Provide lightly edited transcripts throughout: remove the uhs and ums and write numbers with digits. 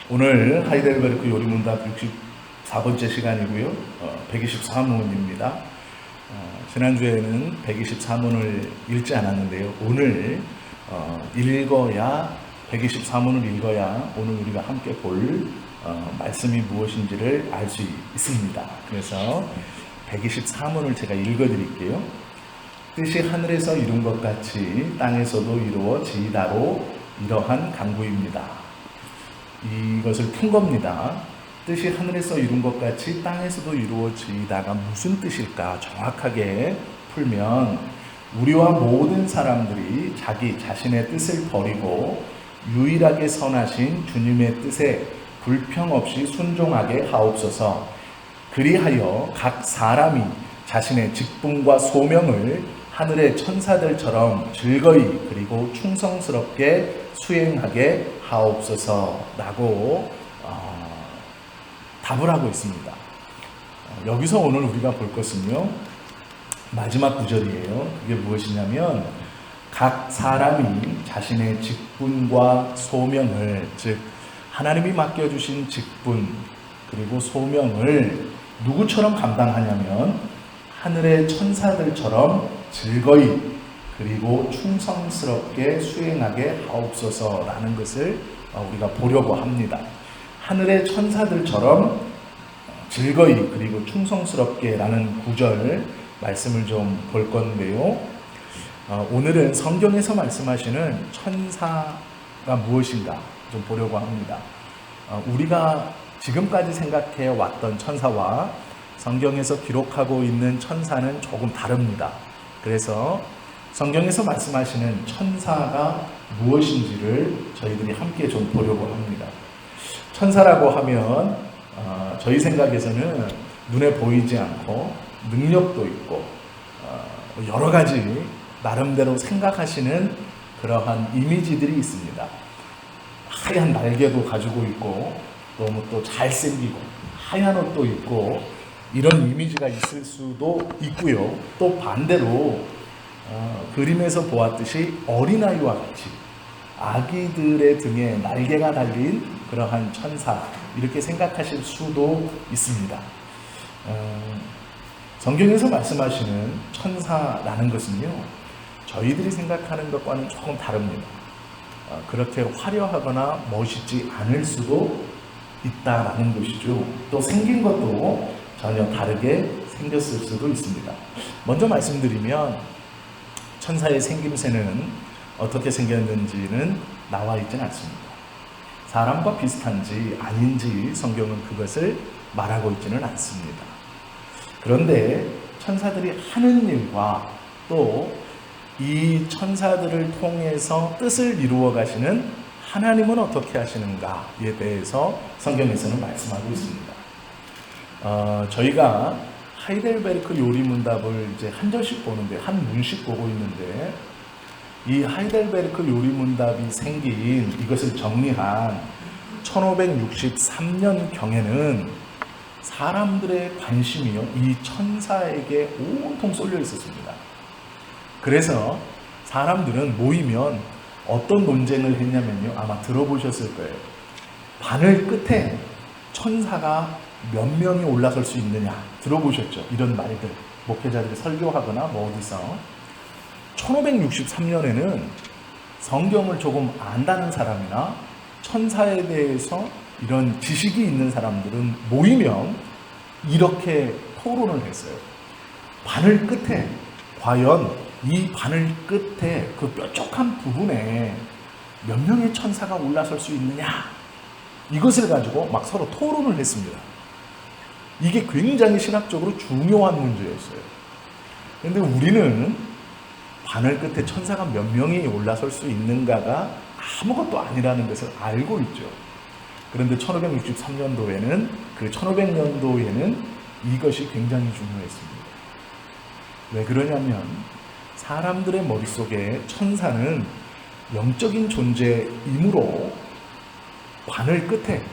오늘 하이델베르크 요리문답 64번째 시간이고요. 124문입니다. 지난주에는 124문을 읽지 않았는데요. 오늘 읽어야 124문을 읽어야 오늘 우리가 함께 볼 말씀이 무엇인지를 알 수 있습니다. 그래서 124문을 제가 읽어드릴게요. 뜻이 하늘에서 이룬 것 같이 땅에서도 이루어지이다로 이러한 간구입니다. 이것을 푼 겁니다. 뜻이 하늘에서 이룬 것 같이 땅에서도 이루어지다가 무슨 뜻일까 정확하게 풀면, 우리와 모든 사람들이 자기 자신의 뜻을 버리고 유일하게 선하신 주님의 뜻에 불평 없이 순종하게 하옵소서. 그리하여 각 사람이 자신의 직분과 소명을 하늘의 천사들처럼 즐거이 그리고 충성스럽게 수행하게 하옵소서라고 답을 하고 있습니다. 여기서 오늘 우리가 볼 것은요, 마지막 구절이에요. 그게 무엇이냐면, 각 사람이 자신의 직분과 소명을, 즉 하나님이 맡겨주신 직분 그리고 소명을 누구처럼 감당하냐면 하늘의 천사들처럼 즐거이 그리고 충성스럽게 수행하게 하옵소서라는 것을 우리가 보려고 합니다. 하늘의 천사들처럼 즐거이 그리고 충성스럽게 라는 구절 말씀을 좀 볼 건데요. 오늘은 성경에서 말씀하시는 천사가 무엇인가 좀 보려고 합니다. 우리가 지금까지 생각해 왔던 천사와 성경에서 기록하고 있는 천사는 조금 다릅니다. 그래서 성경에서 말씀하시는 천사가 무엇인지를 저희들이 함께 좀 보려고 합니다. 천사라고 하면 저희 생각에서는 눈에 보이지 않고 능력도 있고 여러 가지 나름대로 생각하시는 그러한 이미지들이 있습니다. 하얀 날개도 가지고 있고 너무 또 잘생기고 하얀 옷도 입고 이런 이미지가 있을 수도 있고요. 또 반대로 그림에서 보았듯이 어린아이와 같이 아기들의 등에 날개가 달린 그러한 천사, 이렇게 생각하실 수도 있습니다. 성경에서 말씀하시는 천사라는 것은요, 저희들이 생각하는 것과는 조금 다릅니다. 그렇게 화려하거나 멋있지 않을 수도 있다라는 것이죠. 또 생긴 것도 전혀 다르게 생겼을 수도 있습니다. 먼저 말씀드리면, 천사의 생김새는 어떻게 생겼는지는 나와 있지는 않습니다. 사람과 비슷한지 아닌지 성경은 그것을 말하고 있지는 않습니다. 그런데 천사들이 하는 일과 또 이 천사들을 통해서 뜻을 이루어 가시는 하나님은 어떻게 하시는가에 대해서 성경에서는 말씀하고 있습니다. 저희가 하이델베르크 요리문답을 이제 한 절씩 보는데, 한 문씩 보고 있는데, 이 하이델베르크 요리문답이 생긴 이것을 정리한 1563년경에는 사람들의 관심이요, 이 천사에게 온통 쏠려 있었습니다. 그래서 사람들은 모이면 어떤 논쟁을 했냐면요, 아마 들어보셨을 거예요. 바늘 끝에 천사가 몇 명이 올라설 수 있느냐 들어보셨죠? 이런 말들, 목회자들이 설교하거나 뭐 어디서. 1563년에는 성경을 조금 안다는 사람이나 천사에 대해서 이런 지식이 있는 사람들은 모이면 이렇게 토론을 했어요. 바늘 끝에, 과연 이 바늘 끝에 그 뾰족한 부분에 몇 명의 천사가 올라설 수 있느냐, 이것을 가지고 막 서로 토론을 했습니다. 이게 굉장히 신학적으로 중요한 문제였어요. 그런데 우리는 바늘 끝에 천사가 몇 명이 올라설 수 있는가가 아무것도 아니라는 것을 알고 있죠. 그런데 1563년도에는, 그 1500년도에는 이것이 굉장히 중요했습니다. 왜 그러냐면 사람들의 머릿속에 천사는 영적인 존재이므로 바늘 끝에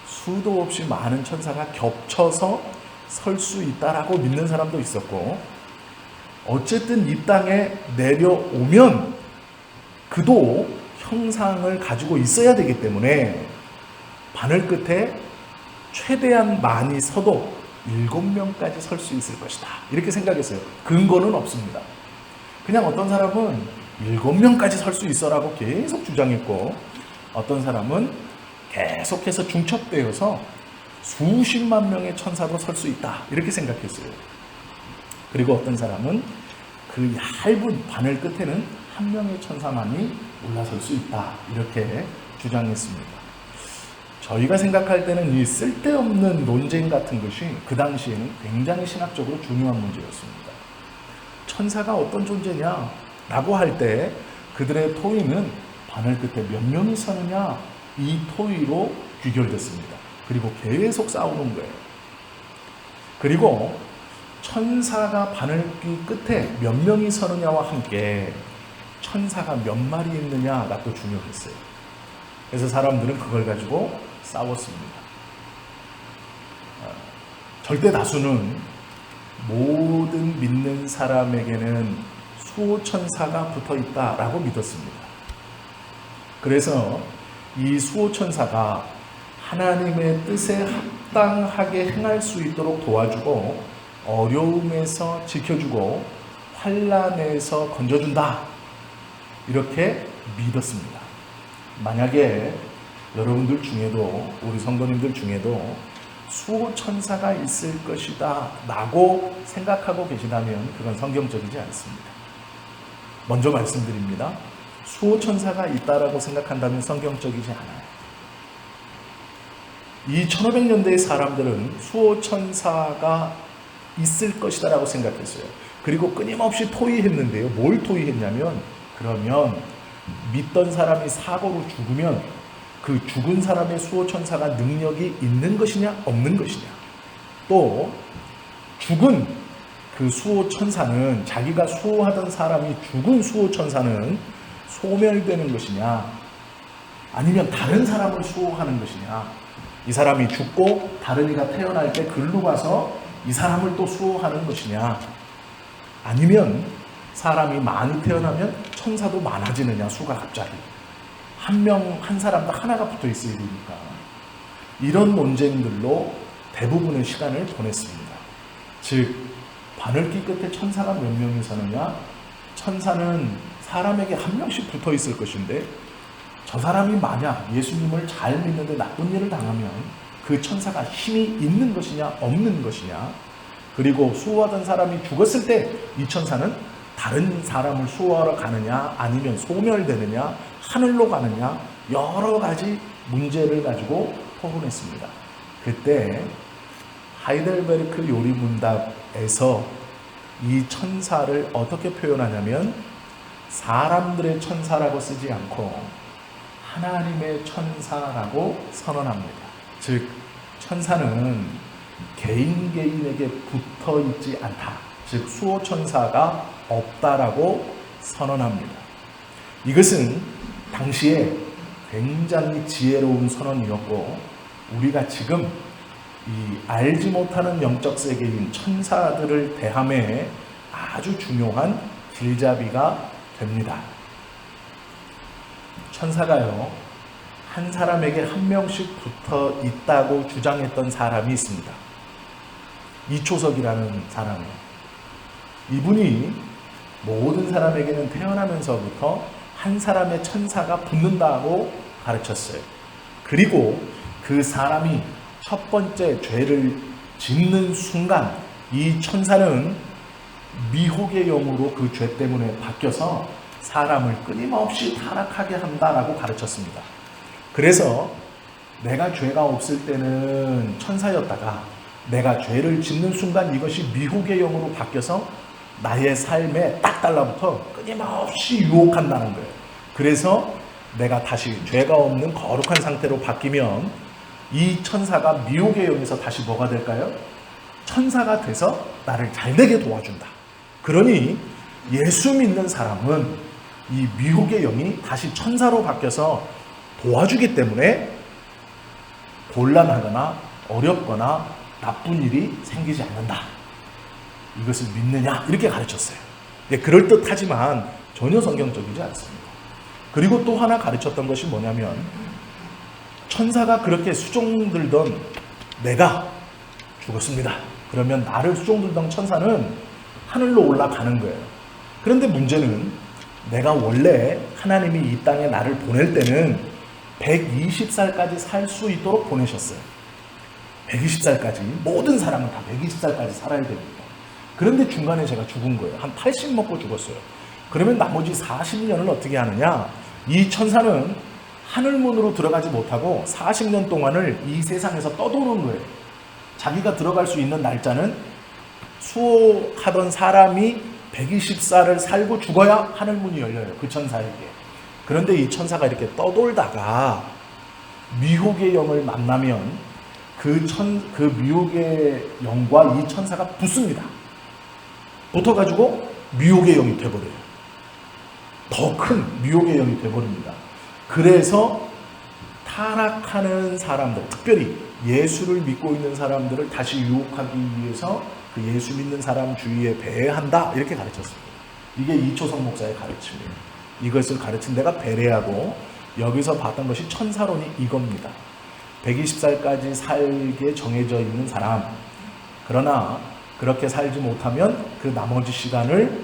수도 없이 많은 천사가 겹쳐서 설 수 있다라고 믿는 사람도 있었고, 어쨌든 이 땅에 내려오면 그도 형상을 가지고 있어야 되기 때문에 바늘 끝에 최대한 많이 서도 7명까지 설 수 있을 것이다. 이렇게 생각했어요. 근거는 없습니다. 그냥 어떤 사람은 7명까지 설 수 있어라고 계속 주장했고, 어떤 사람은 계속해서 중첩되어서 수십만 명의 천사도 설 수 있다. 이렇게 생각했어요. 그리고 어떤 사람은 그 얇은 바늘 끝에는 한 명의 천사만이 올라설 수 있다. 이렇게 주장했습니다. 저희가 생각할 때는 이 쓸데없는 논쟁 같은 것이 그 당시에는 굉장히 신학적으로 중요한 문제였습니다. 천사가 어떤 존재냐? 라고 할 때 그들의 토의는 바늘 끝에 몇 명이 서느냐? 이 토의로 귀결됐습니다. 그리고 계속 싸우는 거예요. 그리고 천사가 바늘귀 끝에 몇 명이 서느냐와 함께 천사가 몇 마리 있느냐가 또 중요했어요. 그래서 사람들은 그걸 가지고 싸웠습니다. 절대 다수는 모든 믿는 사람에게는 수호천사가 붙어 있다라고 믿었습니다. 그래서 이 수호천사가 하나님의 뜻에 합당하게 행할 수 있도록 도와주고 어려움에서 지켜주고 환난에서 건져준다. 이렇게 믿었습니다. 만약에 여러분들 중에도, 우리 성도님들 중에도 수호천사가 있을 것이다 라고 생각하고 계시다면 그건 성경적이지 않습니다. 먼저 말씀드립니다. 수호천사가 있다라고 생각한다면 성경적이지 않아요. 이 1500년대의 사람들은 수호천사가 있을 것이다 라고 생각했어요. 그리고 끊임없이 토의했는데요. 뭘 토의했냐면, 그러면 믿던 사람이 사고로 죽으면 그 죽은 사람의 수호천사가 능력이 있는 것이냐 없는 것이냐, 또 죽은 그 수호천사는, 자기가 수호하던 사람이 죽은 수호천사는 소멸되는 것이냐 아니면 다른 사람을 수호하는 것이냐, 이 사람이 죽고 다른 이가 태어날 때 글로 가서 이 사람을 또 수호하는 것이냐, 아니면 사람이 많이 태어나면 천사도 많아지느냐, 수가 갑자기 한 사람도 하나가 붙어 있어야 되니까, 이런 논쟁들로 대부분의 시간을 보냈습니다. 즉 바늘귀 끝에 천사가 몇 명이 서느냐, 천사는 사람에게 한 명씩 붙어 있을 것인데 저 사람이 만약 예수님을 잘 믿는데 나쁜 일을 당하면 그 천사가 힘이 있는 것이냐 없는 것이냐, 그리고 수호하던 사람이 죽었을 때 이 천사는 다른 사람을 수호하러 가느냐 아니면 소멸되느냐 하늘로 가느냐, 여러 가지 문제를 가지고 토론했습니다. 그때 하이델베르크 요리문답에서 이 천사를 어떻게 표현하냐면 사람들의 천사라고 쓰지 않고 하나님의 천사라고 선언합니다. 즉 천사는 개인에게 붙어 있지 않다. 즉 수호천사가 없다라고 선언합니다. 이것은 당시에 굉장히 지혜로운 선언이었고, 우리가 지금 이 알지 못하는 영적 세계인 천사들을 대함에 아주 중요한 길잡이가 됩니다. 천사가요, 한 사람에게 한 명씩 붙어 있다고 주장했던 사람이 있습니다. 이초석이라는 사람이에요. 이분이 모든 사람에게는 태어나면서부터 한 사람의 천사가 붙는다고 가르쳤어요. 그리고 그 사람이 첫 번째 죄를 짓는 순간 이 천사는 미혹의 영으로 그 죄 때문에 바뀌어서 사람을 끊임없이 타락하게 한다라고 가르쳤습니다. 그래서 내가 죄가 없을 때는 천사였다가 내가 죄를 짓는 순간 이것이 미혹의 영으로 바뀌어서 나의 삶에 딱 달라붙어 끊임없이 유혹한다는 거예요. 그래서 내가 다시 죄가 없는 거룩한 상태로 바뀌면 이 천사가 미혹의 영에서 다시 뭐가 될까요? 천사가 돼서 나를 잘되게 도와준다. 그러니 예수 믿는 사람은 이 미혹의 영이 다시 천사로 바뀌어서 도와주기 때문에 곤란하거나 어렵거나 나쁜 일이 생기지 않는다. 이것을 믿느냐? 이렇게 가르쳤어요. 그럴듯하지만 전혀 성경적이지 않습니다. 그리고 또 하나 가르쳤던 것이 뭐냐면 천사가 그렇게 수종들던 내가 죽었습니다. 그러면 나를 수종들던 천사는 하늘로 올라가는 거예요. 그런데 문제는 내가 원래 하나님이 이 땅에 나를 보낼 때는 120살까지 살 수 있도록 보내셨어요. 120살까지. 모든 사람은 다 120살까지 살아야 됩니다. 그런데 중간에 제가 죽은 거예요. 한 80 먹고 죽었어요. 그러면 나머지 40년을 어떻게 하느냐? 이 천사는 하늘문으로 들어가지 못하고 40년 동안을 이 세상에서 떠도는 거예요. 자기가 들어갈 수 있는 날짜는 수호하던 사람이 120살을 살고 죽어야 하늘문이 열려요. 그 천사에게. 그런데 이 천사가 이렇게 떠돌다가 미혹의 영을 만나면 그 미혹의 영과 이 천사가 붙습니다. 붙어가지고 미혹의 영이 돼버려요. 더 큰 미혹의 영이 돼버립니다. 그래서 타락하는 사람들, 특별히 예수를 믿고 있는 사람들을 다시 유혹하기 위해서 그 예수 믿는 사람 주위에 배회한다, 이렇게 가르쳤습니다. 이게 이초성 목사의 가르침이에요. 이것을 가르친 데가 베레아고, 여기서 봤던 것이 천사론이 이겁니다. 120살까지 살게 정해져 있는 사람, 그러나 그렇게 살지 못하면 그 나머지 시간을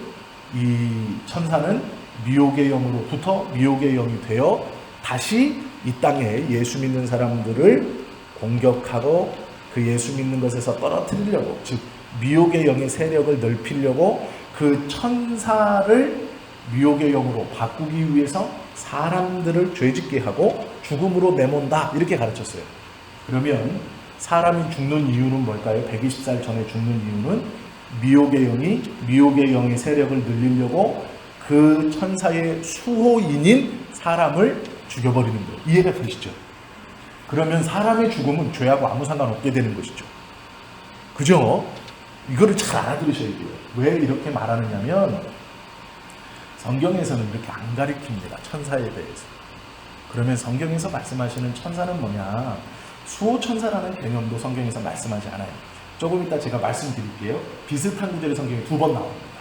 이 천사는 미혹의 영으로부터 미혹의 영이 되어 다시 이 땅에 예수 믿는 사람들을 공격하고 그 예수 믿는 것에서 떨어뜨리려고, 즉 미혹의 영의 세력을 넓히려고 그 천사를 미혹의 영으로 바꾸기 위해서 사람들을 죄짓게 하고 죽음으로 내몬다, 이렇게 가르쳤어요. 그러면 사람이 죽는 이유는 뭘까요? 120살 전에 죽는 이유는 미혹의 영의 세력을 늘리려고 그 천사의 수호인인 사람을 죽여버리는 거예요. 이해가 되시죠? 그러면 사람의 죽음은 죄하고 아무 상관없게 되는 것이죠. 그죠? 이거를 잘 알아들으셔야 돼요. 왜 이렇게 말하느냐면 성경에서는 이렇게 안 가리킵니다. 천사에 대해서. 그러면 성경에서 말씀하시는 천사는 뭐냐? 수호천사라는 개념도 성경에서 말씀하지 않아요. 조금 이따 제가 말씀드릴게요. 비슷한 구절이 성경에 2번 나옵니다.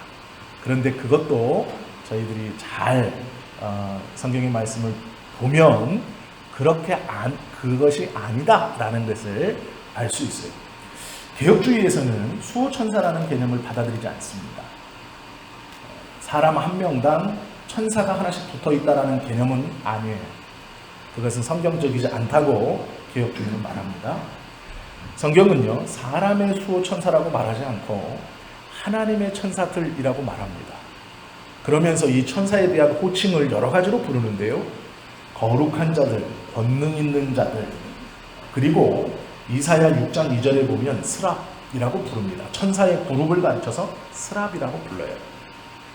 그런데 그것도 저희들이 잘 성경의 말씀을 보면 그것이 아니다라는 것을 알 수 있어요. 개혁주의에서는 수호천사라는 개념을 받아들이지 않습니다. 사람 한 명당 천사가 하나씩 붙어있다라는 개념은 아니에요. 그것은 성경적이지 않다고 개혁주의는 말합니다. 성경은요, 사람의 수호천사라고 말하지 않고 하나님의 천사들이라고 말합니다. 그러면서 이 천사에 대한 호칭을 여러 가지로 부르는데요. 거룩한 자들, 권능 있는 자들, 그리고 이사야 6장 2절에 보면 스랍이라고 부릅니다. 천사의 그룹을 가르쳐서 스랍이라고 불러요.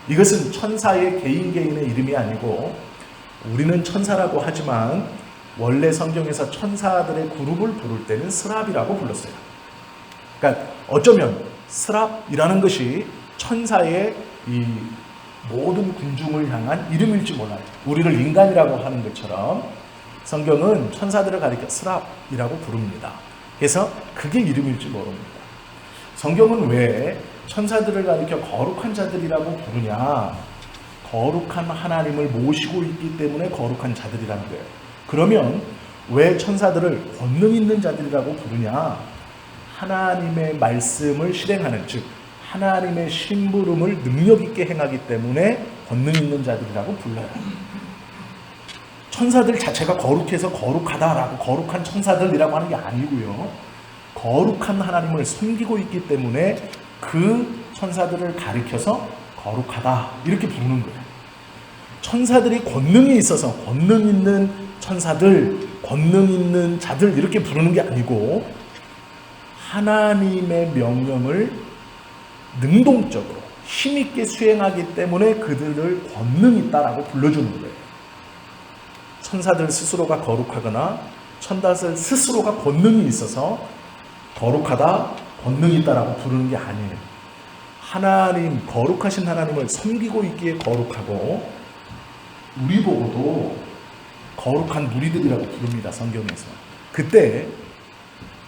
이것은 천사의 개인의 이름이 아니고, 우리는 천사라고 하지만 원래 성경에서 천사들의 그룹을 부를 때는 스랍이라고 불렀어요. 그러니까 어쩌면 스랍이라는 것이 천사의 이 모든 군중을 향한 이름일지 몰라요. 우리를 인간이라고 하는 것처럼 성경은 천사들을 가리켜 스랍이라고 부릅니다. 그래서 그게 이름일지 모릅니다. 성경은 왜 천사들을 가리켜 거룩한 자들이라고 부르냐? 거룩한 하나님을 모시고 있기 때문에 거룩한 자들이라는 거예요. 그러면 왜 천사들을 권능 있는 자들이라고 부르냐? 하나님의 말씀을 실행하는, 즉 하나님의 심부름을 능력 있게 행하기 때문에 권능 있는 자들이라고 불러요. 천사들 자체가 거룩해서 거룩하다라고 거룩한 천사들이라고 하는 게 아니고요. 거룩한 하나님을 섬기고 있기 때문에 그 천사들을 가리켜서 거룩하다, 이렇게 부르는 거예요. 천사들이 권능이 있어서 권능 있는 천사들, 권능 있는 자들, 이렇게 부르는 게 아니고 하나님의 명령을 능동적으로 힘있게 수행하기 때문에 그들을 권능 있다라고 불러주는 거예요. 천사들 스스로가 거룩하거나 천사들 스스로가 권능이 있어서 거룩하다, 권능이 있다라고 부르는 게 아니에요. 하나님, 거룩하신 하나님을 섬기고 있기에 거룩하고, 우리 보고도 거룩한 무리들이라고 부릅니다. 성경에서. 그때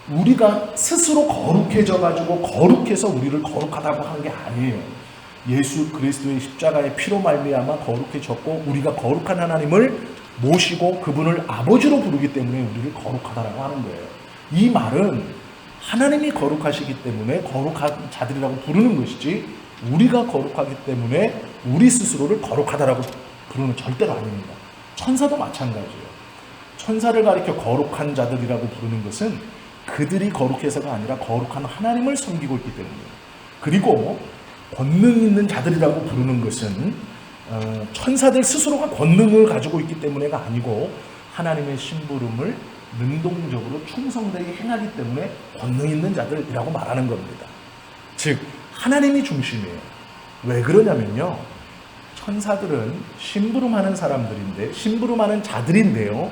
우리가 스스로 거룩해져 가지고 거룩해서 우리를 거룩하다고 하는 게 아니에요. 예수 그리스도의 십자가의 피로 말미암아 거룩해졌고 우리가 거룩한 하나님을 모시고 그분을 아버지로 부르기 때문에 우리를 거룩하다라고 하는 거예요. 이 말은 하나님이 거룩하시기 때문에 거룩한 자들이라고 부르는 것이지 우리가 거룩하기 때문에 우리 스스로를 거룩하다라고 부르는 절대로 아닙니다. 천사도 마찬가지예요. 천사를 가리켜 거룩한 자들이라고 부르는 것은 그들이 거룩해서가 아니라 거룩한 하나님을 섬기고 있기 때문이에요. 그리고 권능 있는 자들이라고 부르는 것은 천사들 스스로가 권능을 가지고 있기 때문에가 아니고 하나님의 심부름을 능동적으로 충성되게 행하기 때문에 권능 있는 자들이라고 말하는 겁니다. 즉 하나님이 중심이에요. 왜 그러냐면요, 천사들은 심부름하는 사람들인데 심부름하는 자들인데요,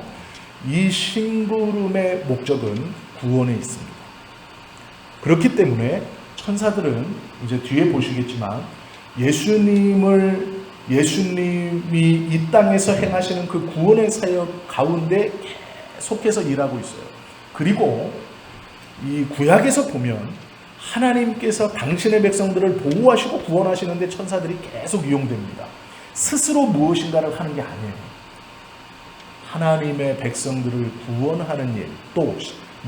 이 심부름의 목적은 구원에 있습니다. 그렇기 때문에 천사들은 이제 뒤에 보시겠지만 예수님이 이 땅에서 행하시는 그 구원의 사역 가운데 속해서 일하고 있어요. 그리고 이 구약에서 보면 하나님께서 당신의 백성들을 보호하시고 구원하시는데 천사들이 계속 이용됩니다. 스스로 무엇인가를 하는 게 아니에요. 하나님의 백성들을 구원하는 일, 또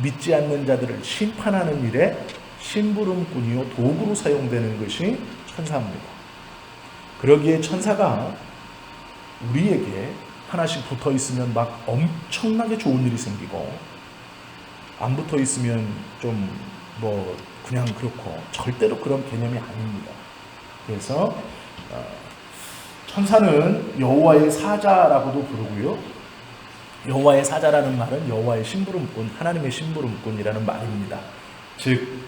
믿지 않는 자들을 심판하는 일에 심부름꾼이요 도구로 사용되는 것이 천사입니다. 그러기에 천사가 우리에게 하나씩 붙어 있으면 막 엄청나게 좋은 일이 생기고 안 붙어 있으면 좀 그냥 그렇고 절대로 그런 개념이 아닙니다. 그래서 천사는 여호와의 사자라고도 부르고요. 여호와의 사자라는 말은 여호와의 심부름꾼, 하나님의 심부름꾼이라는 말입니다. 즉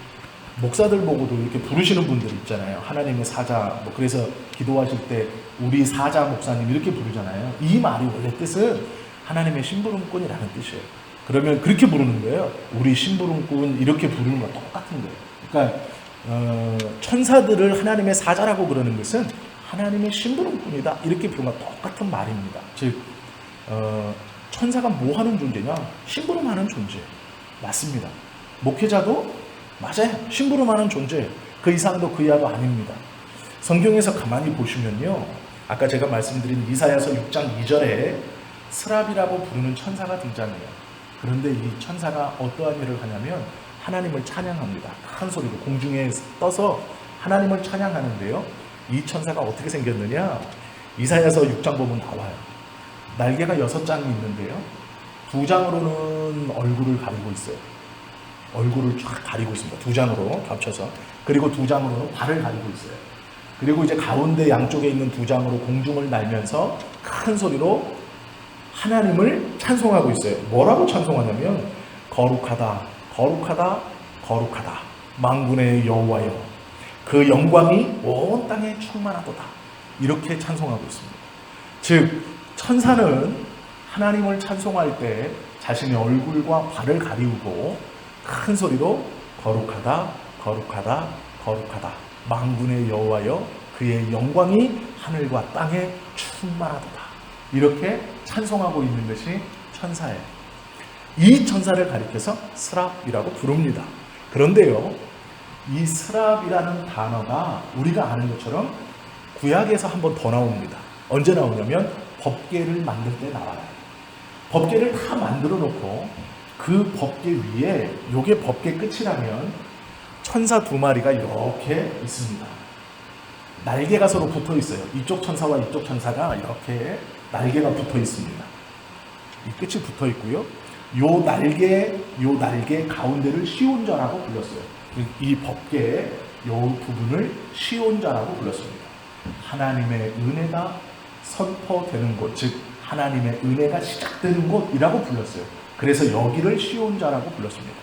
목사들 보고도 이렇게 부르시는 분들 있잖아요. 하나님의 사자, 그래서 기도하실 때 우리 사자 목사님 이렇게 부르잖아요. 이 말이 원래 뜻은 하나님의 심부름꾼이라는 뜻이에요. 그러면 그렇게 부르는 거예요. 우리 심부름꾼 이렇게 부르는 거 똑같은 거예요. 그러니까 천사들을 하나님의 사자라고 그러는 것은 하나님의 심부름꾼이다 이렇게 부르는 거 똑같은 말입니다. 즉 천사가 뭐 하는 존재냐? 심부름하는 존재. 맞습니다. 목회자도 맞아요. 심부름하는 존재. 그 이상도 그 이하도 아닙니다. 성경에서 가만히 보시면요, 아까 제가 말씀드린 이사야서 6장 2절에 스랍이라고 부르는 천사가 등장해요. 그런데 이 천사가 어떠한 일을 하냐면 하나님을 찬양합니다. 큰 소리로 공중에 떠서 하나님을 찬양하는데요, 이 천사가 어떻게 생겼느냐? 이사야서 6장 보면 나와요. 날개가 6장이 있는데요, 2장으로는 얼굴을 가리고 있어요. 얼굴을 쫙 가리고 있습니다. 2장으로 겹쳐서. 그리고 2장으로는 발을 가리고 있어요. 그리고 이제 가운데 양쪽에 있는 2장으로 공중을 날면서 큰 소리로 하나님을 찬송하고 있어요. 뭐라고 찬송하냐면 거룩하다, 거룩하다, 거룩하다, 만군의 여호와여, 그 영광이 온 땅에 충만하도다, 이렇게 찬송하고 있습니다. 즉 천사는 하나님을 찬송할 때 자신의 얼굴과 발을 가리우고 큰 소리로 거룩하다, 거룩하다, 거룩하다, 만군의 여호와여, 그의 영광이 하늘과 땅에 충만하도다, 이렇게 찬송하고 있는 것이 천사예요. 이 천사를 가리켜서 스랍이라고 부릅니다. 그런데요, 이 스랍이라는 단어가 우리가 아는 것처럼 구약에서 한 번 더 나옵니다. 언제 나오냐면 법궤를 만들 때 나와요. 법궤를 다 만들어 놓고 그 법궤 위에, 요게 법궤 끝이라면 천사 2마리가 이렇게 있습니다. 날개가 서로 붙어 있어요. 이쪽 천사와 이쪽 천사가 이렇게 날개가 붙어 있습니다. 이 끝이 붙어 있고요. 요 날개 가운데를 시온자라고 불렀어요. 이 법궤의 요 부분을 시온자라고 불렀습니다. 하나님의 은혜가 선포되는 곳, 즉 하나님의 은혜가 시작되는 곳이라고 불렀어요. 그래서 여기를 시온자라고 불렀습니다.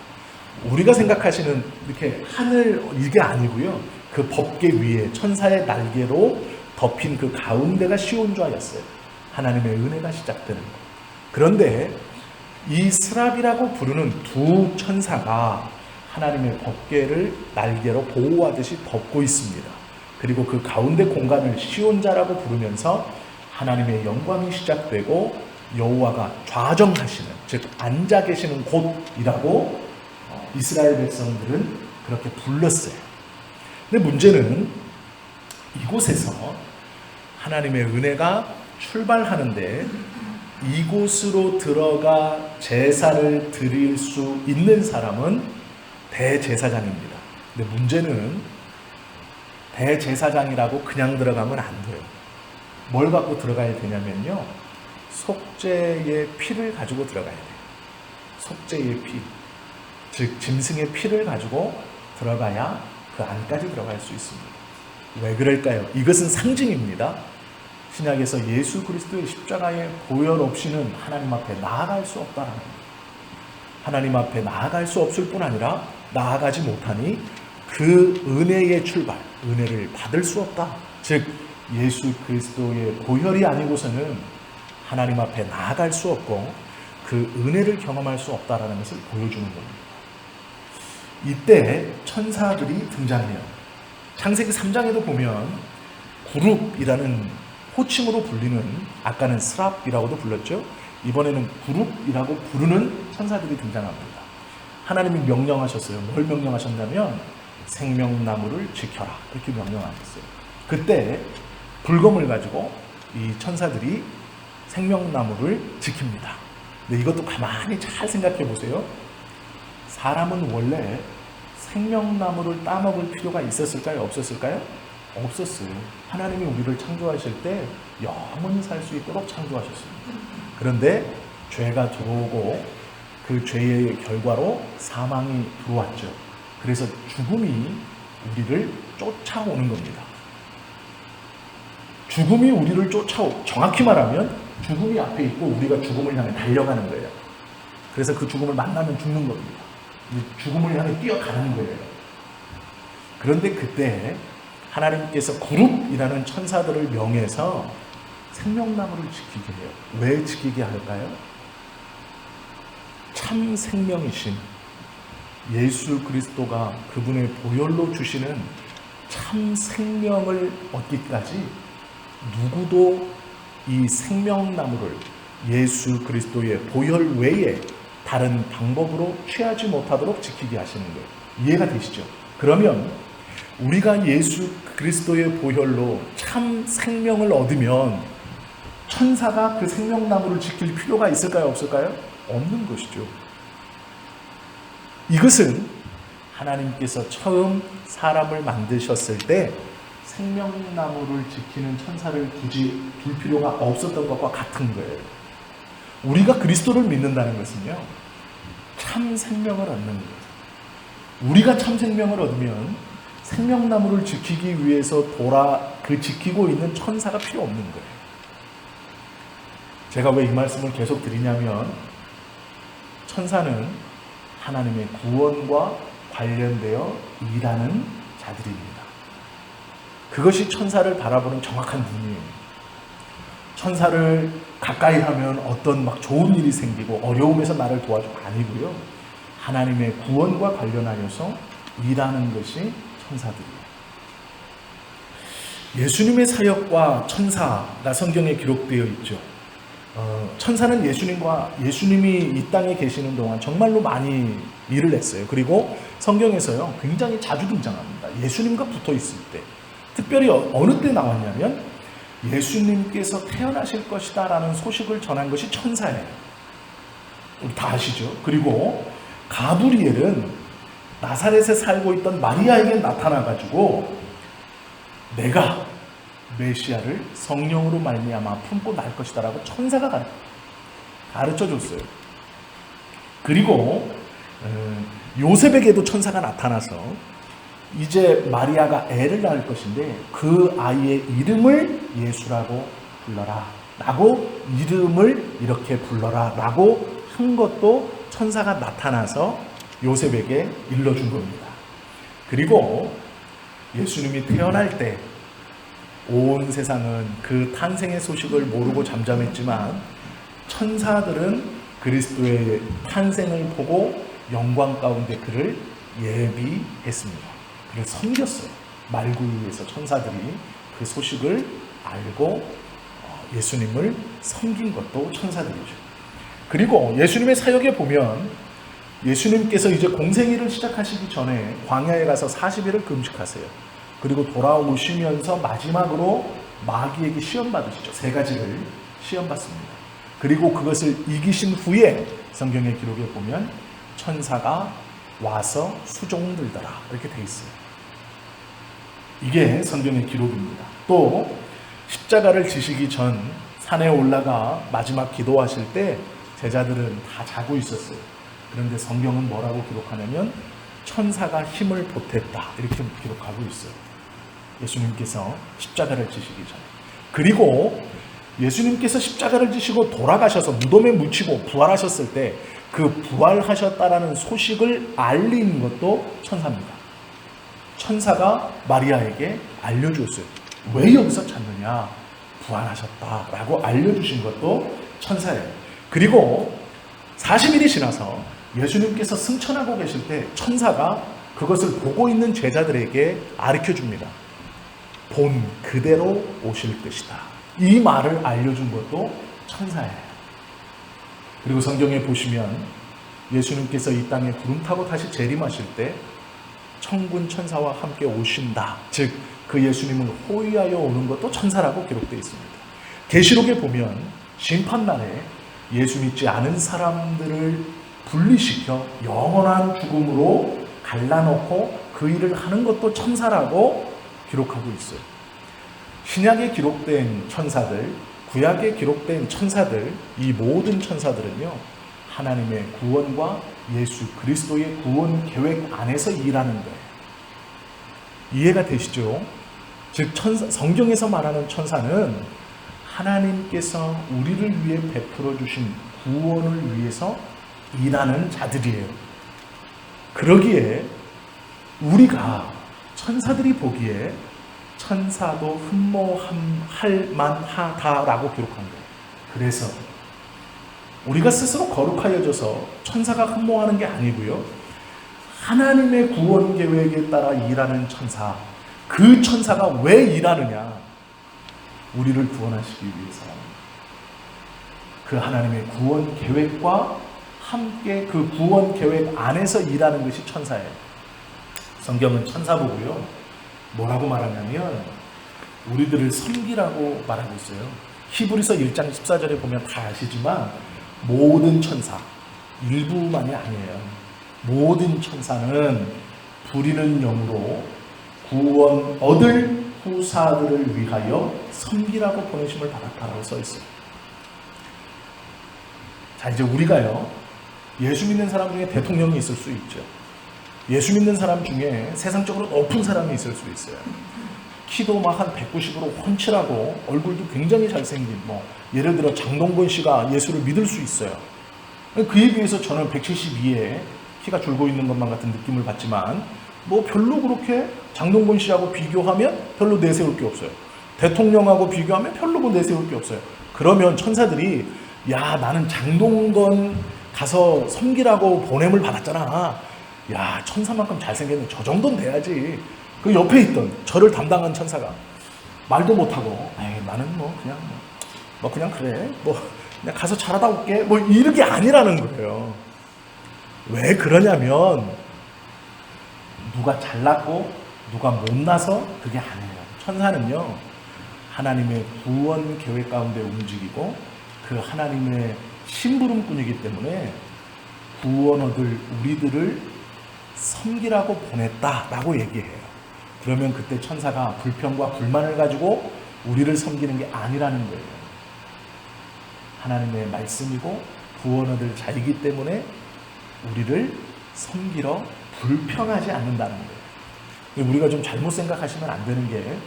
우리가 생각하시는 이렇게 하늘, 이게 아니고요. 그 법궤 위에 천사의 날개로 덮인 그 가운데가 시온자였어요. 하나님의 은혜가 시작되는 곳. 그런데 이 스랍이라고 부르는 2 천사가 하나님의 법궤를 날개로 보호하듯이 덮고 있습니다. 그리고 그 가운데 공간을 시온자라고 부르면서 하나님의 영광이 시작되고 여호와가 좌정하시는, 즉 앉아 계시는 곳이라고 이스라엘 백성들은 그렇게 불렀어요. 근데 문제는 이곳에서 하나님의 은혜가 출발하는데 이곳으로 들어가 제사를 드릴 수 있는 사람은 대제사장입니다. 근데 문제는 대제사장이라고 그냥 들어가면 안 돼요. 뭘 갖고 들어가야 되냐면요, 속죄의 피를 가지고 들어가야 돼요. 속죄의 피, 즉 짐승의 피를 가지고 들어가야 그 안까지 들어갈 수 있습니다. 왜 그럴까요? 이것은 상징입니다. 신약에서 예수 그리스도의 십자가의 보혈 없이는 하나님 앞에 나아갈 수 없다라는 거예요. 하나님 앞에 나아갈 수 없을 뿐 아니라 나아가지 못하니 그 은혜의 출발, 은혜를 받을 수 없다. 즉 예수 그리스도의 보혈이 아니고서는 하나님 앞에 나아갈 수 없고 그 은혜를 경험할 수 없다라는 것을 보여주는 겁니다. 이때 천사들이 등장해요. 창세기 3장에도 보면 구룹이라는 호칭으로 불리는, 아까는 스랍이라고도 불렀죠. 이번에는 구룹이라고 부르는 천사들이 등장합니다. 하나님이 명령하셨어요. 뭘 명령하셨냐면 생명나무를 지켜라, 이렇게 명령하셨어요. 그때 불검을 가지고 이 천사들이 생명나무를 지킵니다. 근데 이것도 가만히 잘 생각해 보세요. 사람은 원래 생명나무를 따먹을 필요가 있었을까요? 없었을까요? 없었어요. 하나님이 우리를 창조하실 때 영원히 살 수 있도록 창조하셨습니다. 그런데 죄가 들어오고 그 죄의 결과로 사망이 들어왔죠. 그래서 죽음이 우리를 쫓아오는 겁니다. 죽음이 우리를 정확히 말하면 죽음이 앞에 있고 우리가 죽음을 향해 달려가는 거예요. 그래서 그 죽음을 만나면 죽는 겁니다. 죽음을 향해 뛰어가는 거예요. 그런데 그때 하나님께서 그룹이라는 천사들을 명해서 생명나무를 지키게 해요. 왜 지키게 할까요? 참 생명이신 예수 그리스도가 그분의 보혈로 주시는 참 생명을 얻기까지 누구도 이 생명나무를 예수 그리스도의 보혈 외에 다른 방법으로 취하지 못하도록 지키게 하시는 거예요. 이해가 되시죠? 그러면 우리가 예수 그리스도의 보혈로 참 생명을 얻으면 천사가 그 생명나무를 지킬 필요가 있을까요? 없을까요? 없는 것이죠. 이것은 하나님께서 처음 사람을 만드셨을 때 생명나무를 지키는 천사를 굳이 둘 필요가 없었던 것과 같은 거예요. 우리가 그리스도를 믿는다는 것은요, 참 생명을 얻는 거예요. 우리가 참 생명을 얻으면 생명나무를 지키기 위해서 지키고 있는 천사가 필요 없는 거예요. 제가 왜 이 말씀을 계속 드리냐면, 천사는 하나님의 구원과 관련되어 일하는 자들입니다. 그것이 천사를 바라보는 정확한 눈이에요. 천사를 가까이 하면 어떤 좋은 일이 생기고 어려움에서 나를 도와주고 아니고요. 하나님의 구원과 관련하여서 일하는 것이 천사들이에요. 예수님의 사역과 천사가 성경에 기록되어 있죠. 천사는 예수님이 이 땅에 계시는 동안 정말로 많이 일을 했어요. 그리고 성경에서요, 굉장히 자주 등장합니다. 예수님과 붙어 있을 때. 특별히 어느 때 나왔냐면 예수님께서 태어나실 것이다 라는 소식을 전한 것이 천사예요. 우리 다 아시죠? 그리고 가브리엘은 나사렛에 살고 있던 마리아에게 나타나가지고 내가 메시아를 성령으로 말미암아 품고 날 것이다 라고 천사가 가르쳐줬어요. 그리고 요셉에게도 천사가 나타나서 이제 마리아가 애를 낳을 것인데 그 아이의 이름을 예수라고 불러라 라고, 이름을 이렇게 불러라 라고 한 것도 천사가 나타나서 요셉에게 일러준 겁니다. 그리고 예수님이 태어날 때 온 세상은 그 탄생의 소식을 모르고 잠잠했지만 천사들은 그리스도의 탄생을 보고 영광 가운데 그를 예비했습니다. 그를 섬겼어요. 말구유에서 천사들이 그 소식을 알고 예수님을 섬긴 것도 천사들이죠. 그리고 예수님의 사역에 보면 예수님께서 이제 공생애를 시작하시기 전에 광야에 가서 40일을 금식하세요. 그리고 돌아오시면서 마지막으로 마귀에게 시험 받으시죠. 3가지를 시험 받습니다. 그리고 그것을 이기신 후에 성경의 기록에 보면 천사가 와서 수종 들더라 이렇게 돼 있어요. 이게 성경의 기록입니다. 또 십자가를 지시기 전 산에 올라가 마지막 기도하실 때 제자들은 다 자고 있었어요. 그런데 성경은 뭐라고 기록하냐면 천사가 힘을 보탰다 이렇게 기록하고 있어요. 예수님께서 십자가를 지시기 전에. 그리고 예수님께서 십자가를 지시고 돌아가셔서 무덤에 묻히고 부활하셨을 때 그 부활하셨다라는 소식을 알린 것도 천사입니다. 천사가 마리아에게 알려주었어요. 왜 여기서 찾느냐? 부활하셨다라고 알려주신 것도 천사예요. 그리고 40일이 지나서 예수님께서 승천하고 계실 때 천사가 그것을 보고 있는 제자들에게 가르쳐줍니다. 본 그대로 오실 것이다. 이 말을 알려준 것도 천사예요. 그리고 성경에 보시면 예수님께서 이 땅에 구름 타고 다시 재림하실 때 천군 천사와 함께 오신다. 즉 그 예수님을 호위하여 오는 것도 천사라고 기록되어 있습니다. 계시록에 보면 심판날에 예수 믿지 않은 사람들을 분리시켜 영원한 죽음으로 갈라놓고 그 일을 하는 것도 천사라고 기록하고 있어요. 신약에 기록된 천사들, 구약에 기록된 천사들, 이 모든 천사들은요 하나님의 구원과 예수 그리스도의 구원 계획 안에서 일하는 거예요. 이해가 되시죠? 즉 성경에서 말하는 천사는 하나님께서 우리를 위해 베풀어 주신 구원을 위해서 일하는 자들이에요. 그러기에 우리가 천사들이 보기에 천사도 흠모할 만하다라고 기록한 거예요. 그래서 우리가 스스로 거룩하여져서 천사가 흠모하는 게 아니고요. 하나님의 구원 계획에 따라 일하는 천사, 그 천사가 왜 일하느냐? 우리를 구원하시기 위해서랍니다. 그 하나님의 구원 계획과 함께 그 구원 계획 안에서 일하는 것이 천사예요. 성경은 천사 보고요 뭐라고 말하냐면 우리들을 섬기라고 말하고 있어요. 히브리서 1장 14절에 보면 다 아시지만 모든 천사, 일부만이 아니에요. 모든 천사는 부리는 영으로 구원 얻을 후사들을 위하여 섬기라고 보내심을 받았다라고 써 있어요. 자, 이제 우리가요 예수 믿는 사람 중에 대통령이 있을 수 있죠. 예수 믿는 사람 중에 세상적으로 높은 사람이 있을 수 있어요. 키도 막 한 190으로 훤칠하고 얼굴도 굉장히 잘생긴 예를 들어 장동건 씨가 예수를 믿을 수 있어요. 그에 비해서 저는 172에 키가 줄고 있는 것만 같은 느낌을 받지만 별로 그렇게 장동건 씨하고 비교하면 별로 내세울 게 없어요. 대통령하고 비교하면 별로 내세울 게 없어요. 그러면 천사들이 야 나는 장동건 가서 섬기라고 보냄을 받았잖아. 야 천사만큼 잘생겼는데 저 정도는 돼야지. 그 옆에 있던 저를 담당한 천사가 말도 못하고 나는 그냥 그래 그냥 가서 잘하다 올게 이런 게 아니라는 거예요. 왜 그러냐면 누가 잘났고 누가 못나서 그게 아니에요. 천사는요 하나님의 구원 계획 가운데 움직이고 그 하나님의 심부름꾼이기 때문에 구원 얻을 우리들을 섬기라고 보냈다라고 얘기해요. 그러면 그때 천사가 불평과 불만을 가지고 우리를 섬기는 게 아니라는 거예요. 하나님의 말씀이고 구원 얻을 자이기 때문에 우리를 섬기러 불평하지 않는다는 거예요. 우리가 좀 잘못 생각하시면 안 되는 게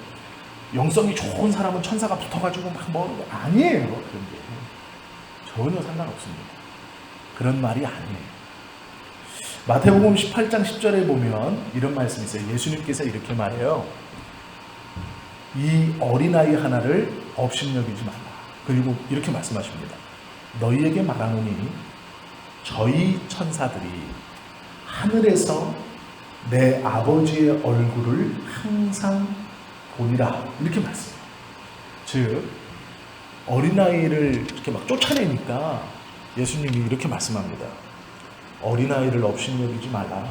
영성이 좋은 사람은 천사가 붙어가지고 아니에요. 그런 게 전혀 상관없습니다. 그런 말이 아니에요. 마태복음 18장 10절에 보면 이런 말씀이 있어요. 예수님께서 이렇게 말해요. 이 어린아이 하나를 업신여기지 말라. 그리고 이렇게 말씀하십니다. 너희에게 말하노니 저희 천사들이 하늘에서 내 아버지의 얼굴을 항상 보니라. 이렇게 말씀해요. 즉 어린아이를 이렇게 쫓아내니까 예수님이 이렇게 말씀합니다. 어린아이를 업신여기지 말라.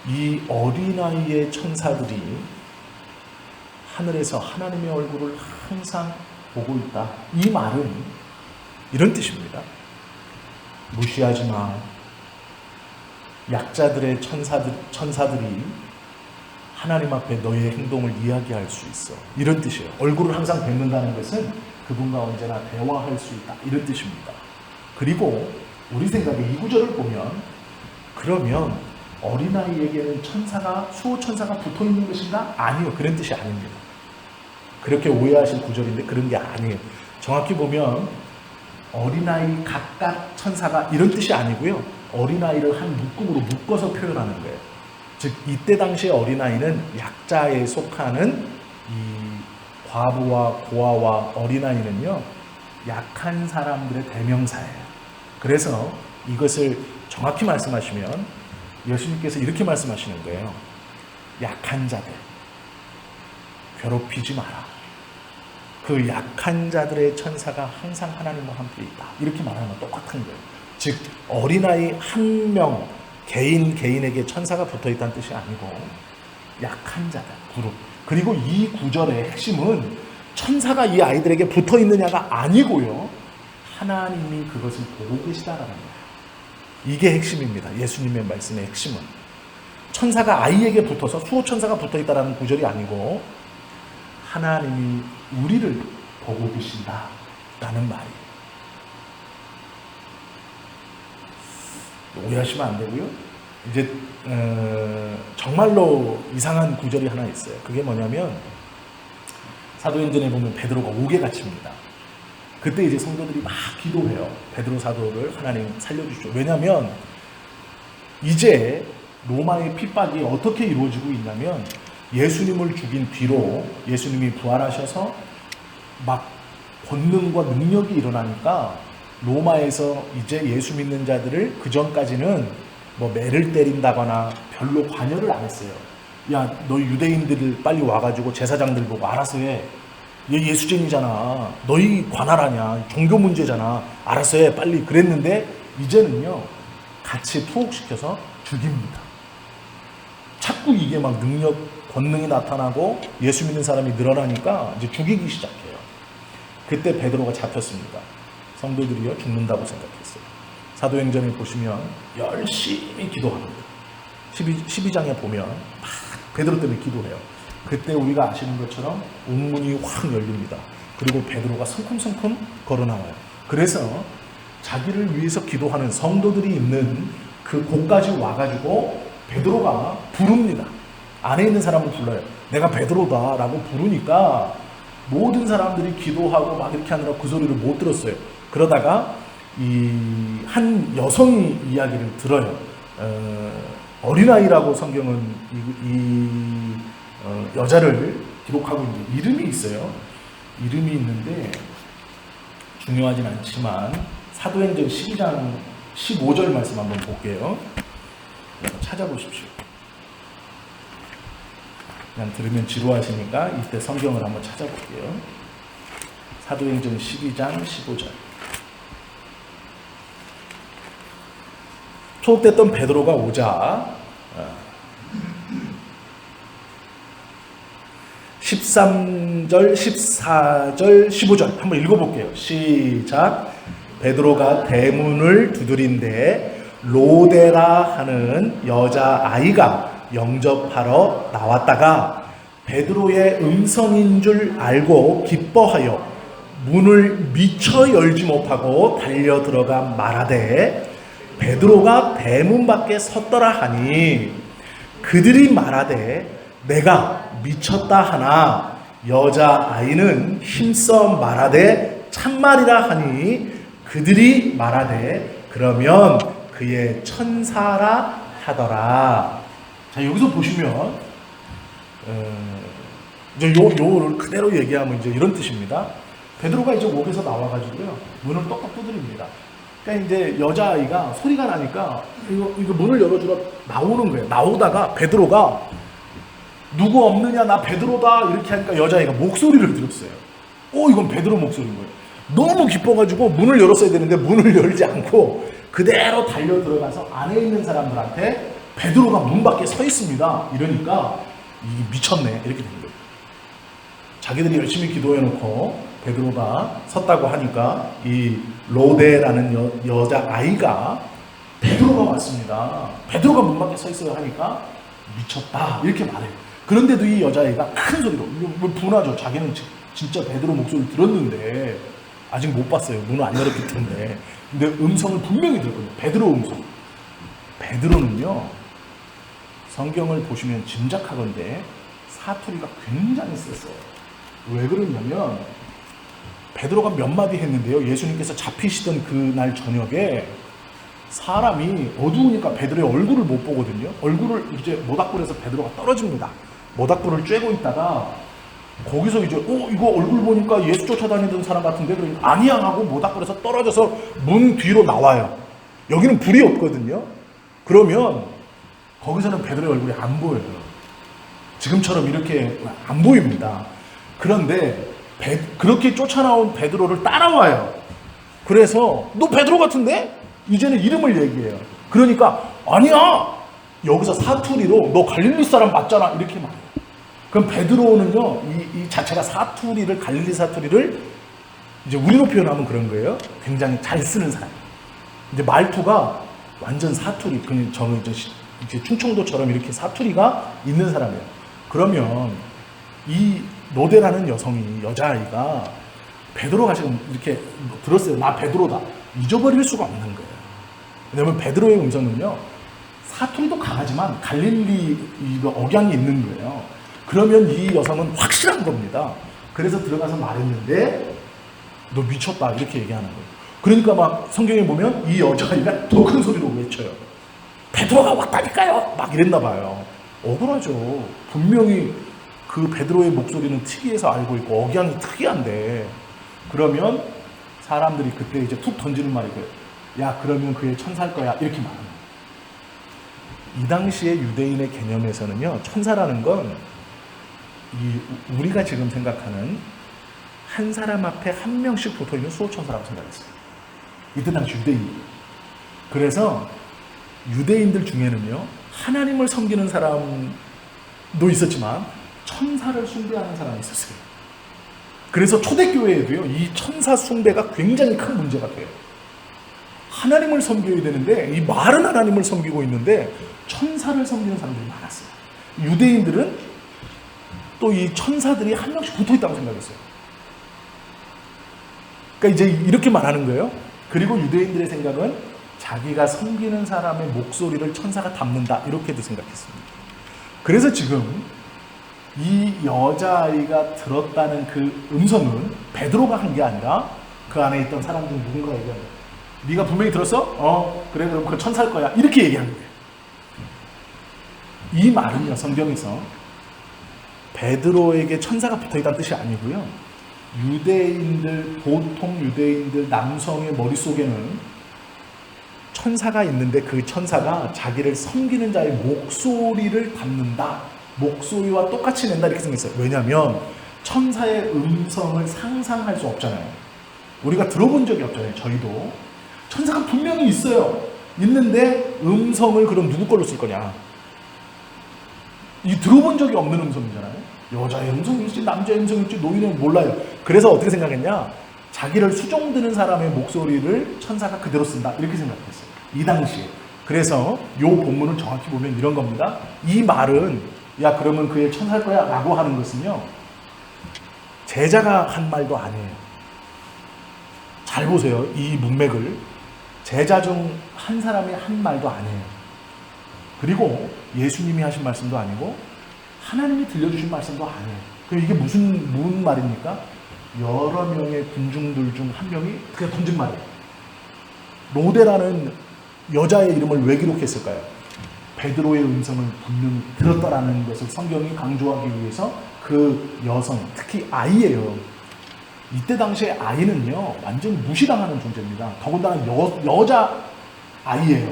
이 어린아이의 천사들이 하늘에서 하나님의 얼굴을 항상 보고 있다. 이 말은 이런 뜻입니다. 무시하지 마. 약자들의 천사들이 하나님 앞에 너의 행동을 이야기할 수 있어. 이런 뜻이에요. 얼굴을 항상 뵙는다는 것은 그분과 언제나 대화할 수 있다. 이런 뜻입니다. 그리고 우리 생각에 이 구절을 보면 그러면 어린아이에게는 수호 천사가 붙어 있는 것인가? 아니요. 그런 뜻이 아닙니다. 그렇게 오해하실 구절인데 그런 게 아니에요. 정확히 보면 어린아이 각각 천사가 이런 뜻이 아니고요. 어린아이를 한 묶음으로 묶어서 표현하는 거예요. 즉 이때 당시의 어린아이는 약자에 속하는 이 과부와 고아와 어린아이는요. 약한 사람들의 대명사예요. 그래서 이것을 정확히 말씀하시면 예수님께서 이렇게 말씀하시는 거예요. 약한 자들 괴롭히지 마라. 그 약한 자들의 천사가 항상 하나님과 함께 있다. 이렇게 말하는 건 똑같은 거예요. 즉 어린아이 한 명 개인에게 천사가 붙어있다는 뜻이 아니고 약한 자들, 그룹. 그리고 이 구절의 핵심은 천사가 이 아이들에게 붙어있느냐가 아니고요. 하나님이 그것을 보고 계시다라는 거예요. 이게 핵심입니다. 예수님의 말씀의 핵심은. 천사가 아이에게 붙어서 수호천사가 붙어있다는 구절이 아니고 하나님이 우리를 보고 계신다라는 말이에요. 오해하시면 안 되고요. 이제 정말로 이상한 구절이 하나 있어요. 그게 뭐냐면 사도행전에 보면 베드로가 옥에 갇힙니다. 그때 이제 성도들이 막 기도해요. 베드로 사도를 하나님 살려주십시오. 왜냐하면 이제 로마의 핍박이 어떻게 이루어지고 있냐면 예수님을 죽인 뒤로 예수님이 부활하셔서 막 권능과 능력이 일어나니까 로마에서 이제 예수 믿는 자들을 그 전까지는 뭐 매를 때린다거나 별로 관여를 안 했어요. 야, 너희 유대인들 빨리 와가지고 제사장들 보고 알아서 해. 얘 예수쟁이잖아. 너희 관할하냐. 종교 문제잖아. 알아서 해. 빨리. 그랬는데 이제는요. 같이 투옥시켜서 죽입니다. 자꾸 이게 막 능력, 권능이 나타나고 예수 믿는 사람이 늘어나니까 이제 죽이기 시작해요. 그때 베드로가 잡혔습니다. 성도들이요 죽는다고 생각했어요. 사도행전을 보시면 열심히 기도합니다. 12장에 보면 막 베드로 때문에 기도해요. 그때 우리가 아시는 것처럼 옥문이 확 열립니다. 그리고 베드로가 성큼성큼 걸어나와요. 그래서 자기를 위해서 기도하는 성도들이 있는 그 곳까지 와가지고 베드로가 부릅니다. 안에 있는 사람을 불러요. 내가 베드로다 라고 부르니까 모든 사람들이 기도하고 막 이렇게 하느라 그 소리를 못 들었어요. 그러다가 이 한 여성이 이야기를 들어요. 어린아이라고 성경은 여자를 기록하고 있는데 이름이 있어요. 이름이 있는데 중요하진 않지만 사도행전 12장 15절 말씀 한번 볼게요. 찾아보십시오. 그냥 들으면 지루하시니까 이때 성경을 한번 찾아볼게요. 사도행전 12장 15절. 투옥됐던 베드로가 오자 13절, 14절, 15절 한번 읽어볼게요. 시작. 베드로가 대문을 두드린데 로데라 하는 여자아이가 영접하러 나왔다가 베드로의 음성인 줄 알고 기뻐하여 문을 미처 열지 못하고 달려 들어가 말하되 베드로가 대문 밖에 섰더라 하니 그들이 말하되 내가 미쳤다 하나 여자아이는 힘써 말하되 참말이라 하니 그들이 말하되 그러면 그의 천사라 하더라. 자, 여기서 보시면 이제 요를 그대로 얘기하면 이제 이런 뜻입니다. 베드로가 이제 옥에서 나와가지고요 문을 똑똑 두드립니다. 그러니까 이제 여자아이가 소리가 나니까 이거 문을 열어주라 나오는 거예요. 나오다가 베드로가 누구 없느냐 나 베드로다 이렇게 하니까 여자아이가 목소리를 들었어요. 이건 베드로 목소리인 거예요. 너무 기뻐가지고 문을 열었어야 되는데 문을 열지 않고 그대로 달려 들어가서 안에 있는 사람들한테 베드로가 문 밖에 서 있습니다. 이러니까 이게 미쳤네 이렇게 된 거예요. 자기들이 열심히 기도해놓고 베드로가 섰다고 하니까 이 로데라는 여자 아이가 베드로가 왔습니다. 베드로가 문 밖에 서 있어요 하니까 미쳤다 이렇게 말해요. 그런데도 이 여자아이가 큰 소리로 뭐 분하죠. 자기는 진짜 베드로 목소리를 들었는데 아직 못 봤어요. 문을 안 열었기 때문에. 근데 음성을 분명히 들었거든요. 베드로 음성. 베드로는요, 성경을 보시면 짐작하건대 사투리가 굉장히 셌어요. 왜 그러냐면 베드로가 몇 마디 했는데요. 예수님께서 잡히시던 그날 저녁에 사람이 어두우니까 베드로의 얼굴을 못 보거든요. 얼굴을 이제 모닥불에서 베드로가 떨어집니다. 모닥불을 쬐고 있다가 거기서 이제 이거 얼굴 보니까 예수 쫓아다니던 사람 같은데 그러니까 아니야 하고 모닥불에서 떨어져서 문 뒤로 나와요. 여기는 불이 없거든요. 그러면 거기서는 베드로의 얼굴이 안 보여요. 지금처럼 이렇게 안 보입니다. 그런데 그렇게 쫓아나온 베드로를 따라와요. 그래서 너 베드로 같은데? 이제는 이름을 얘기해요. 그러니까 아니야. 여기서 사투리로 너 갈릴리 사람 맞잖아 이렇게 말해요. 그럼 베드로는요 이 자체가 사투리를 갈릴리 사투리를 이제 우리로 표현하면 그런 거예요. 굉장히 잘 쓰는 사람. 이제 말투가 완전 사투리. 저는 이제 충청도처럼 이렇게 사투리가 있는 사람이에요. 그러면 이 노데라는 여자아이가 베드로가 지금 이렇게 들었어요. 나 베드로다. 잊어버릴 수가 없는 거예요. 왜냐면 베드로의 음성은요 사투리도 강하지만 갈릴리 억양이 있는 거예요. 그러면 이 여성은 확실한 겁니다. 그래서 들어가서 말했는데 너 미쳤다 이렇게 얘기하는 거예요. 그러니까 막 성경에 보면 이 여자아이가 더 큰 소리로 외쳐요. 베드로가 왔다니까요. 막 이랬나 봐요. 억울하죠. 분명히 그 베드로의 목소리는 특이해서 알고 있고 억양이 특이한데 그러면 사람들이 그때 이제 툭 던지는 말이 그래요. 야 그러면 그의 천사일 거야 이렇게 말합니다. 이 당시의 유대인의 개념에서는요 천사라는 건 우리가 지금 생각하는 한 사람 앞에 한 명씩 붙어있는 수호천사라고 생각했어요. 이때 당시 유대인. 그래서 유대인들 중에는요 하나님을 섬기는 사람도 있었지만 천사를 숭배하는 사람이 있었어요. 그래서 초대교회에도요 이 천사 숭배가 굉장히 큰 문제가 돼요. 하나님을 섬겨야 되는데 이 말은 하나님을 섬기고 있는데 천사를 섬기는 사람들이 많았어요. 유대인들은 또 이 천사들이 한 명씩 붙어있다고 생각했어요. 그러니까 이제 이렇게 말하는 거예요. 그리고 유대인들의 생각은 자기가 섬기는 사람의 목소리를 천사가 담는다 이렇게도 생각했습니다. 그래서 지금 이 여자아이가 들었다는 그 음성은 베드로가 한 게 아니라 그 안에 있던 사람 중 누군가가 얘기한 거예요. 네가 분명히 들었어? 그래 그럼 그 천사일 거야 이렇게 얘기한 거예요. 이 말은요 성경에서 베드로에게 천사가 붙어있다는 뜻이 아니고요 보통 유대인들 남성의 머릿속에는 천사가 있는데 그 천사가 자기를 섬기는 자의 목소리를 담는다, 목소리와 똑같이 낸다 이렇게 생각했어요. 왜냐하면 천사의 음성을 상상할 수 없잖아요. 우리가 들어본 적이 없잖아요. 저희도 천사가 분명히 있어요. 있는데 음성을 그럼 누구 걸로 쓸 거냐? 이 들어본 적이 없는 음성이잖아요. 여자의 음성일지 남자의 음성일지 노인은 몰라요. 그래서 어떻게 생각했냐? 자기를 수종드는 사람의 목소리를 천사가 그대로 쓴다 이렇게 생각했어요. 이 당시에. 그래서 이 본문을 정확히 보면 이런 겁니다. 이 말은 야 그러면 그의 천사일 거야 라고 하는 것은요 제자가 한 말도 아니에요. 잘 보세요. 이 문맥을. 제자 중 한 사람이 한 말도 아니에요. 그리고 예수님이 하신 말씀도 아니고 하나님이 들려주신 말씀도 아니에요. 그럼 이게 무슨 말입니까? 여러 명의 군중들 중 한 명이 그냥 던진 말이에요. 로데라는 여자의 이름을 왜 기록했을까요? 베드로의 음성을 분명히 들었다라는 것을 성경이 강조하기 위해서 그 여성, 특히 아이예요. 이때 당시에 아이는요 완전히 무시당하는 존재입니다. 더군다나 여자 아이예요.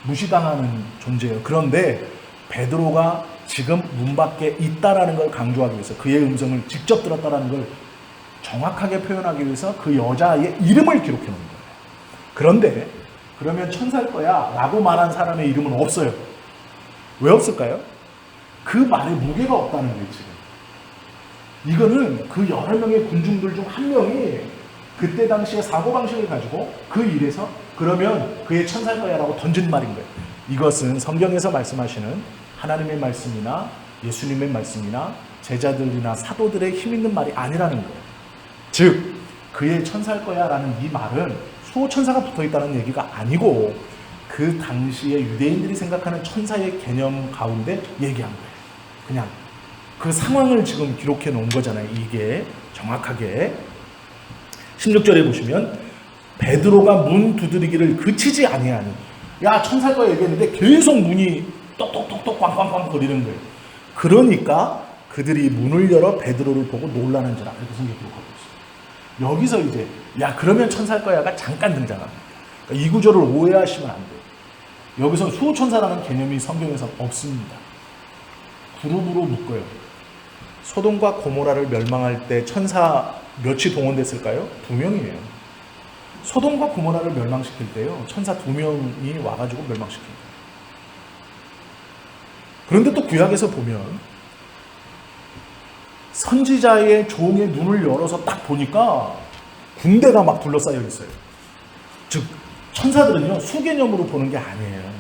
무시당하는 존재예요. 그런데 베드로가 지금 문 밖에 있다라는 걸 강조하기 위해서 그의 음성을 직접 들었다라는 걸 정확하게 표현하기 위해서 그 여자아이의 이름을 기록해 놓은 거예요. 그런데 그러면 천사일 거야 라고 말한 사람의 이름은 없어요. 왜 없을까요? 그 말에 무게가 없다는 거예요. 지금 이거는 그 여러 명의 군중들 중 한 명이 그때 당시에 사고방식을 가지고 그 일에서 그러면 그의 천사일 거야 라고 던진 말인 거예요. 이것은 성경에서 말씀하시는 하나님의 말씀이나 예수님의 말씀이나 제자들이나 사도들의 힘 있는 말이 아니라는 거예요. 즉 그의 천사일 거야 라는 이 말은 수호천사가 붙어있다는 얘기가 아니고 그 당시에 유대인들이 생각하는 천사의 개념 가운데 얘기한 거예요. 그냥 그 상황을 지금 기록해 놓은 거잖아요. 이게 정확하게 16절에 보시면 베드로가 문 두드리기를 그치지 아니하니, 야 천사일 거야 얘기했는데 계속 문이 똑똑똑똑 꽝꽝꽝 거리는 거예요. 그러니까 그들이 문을 열어 베드로를 보고 놀라는지라, 이렇게 성경이 기록하고 있어요. 여기서 이제 야 그러면 천사일 거야가 잠깐 등장합니다. 그러니까 이 구절을 오해하시면 안 돼요. 여기서 수호천사라는 개념이 성경에서 없습니다. 그룹으로 묶어요. 소돔과 고모라를 멸망할 때 천사 몇이 동원됐을까요? 2명이에요. 소돔과 고모라를 멸망시킬 때요, 천사 2명이 와가지고 멸망시킵니다. 그런데 또 구약에서 보면 선지자의 종의 눈을 열어서 딱 보니까 군대가 막 둘러싸여 있어요. 즉 천사들은요 수개념으로 보는 게 아니에요.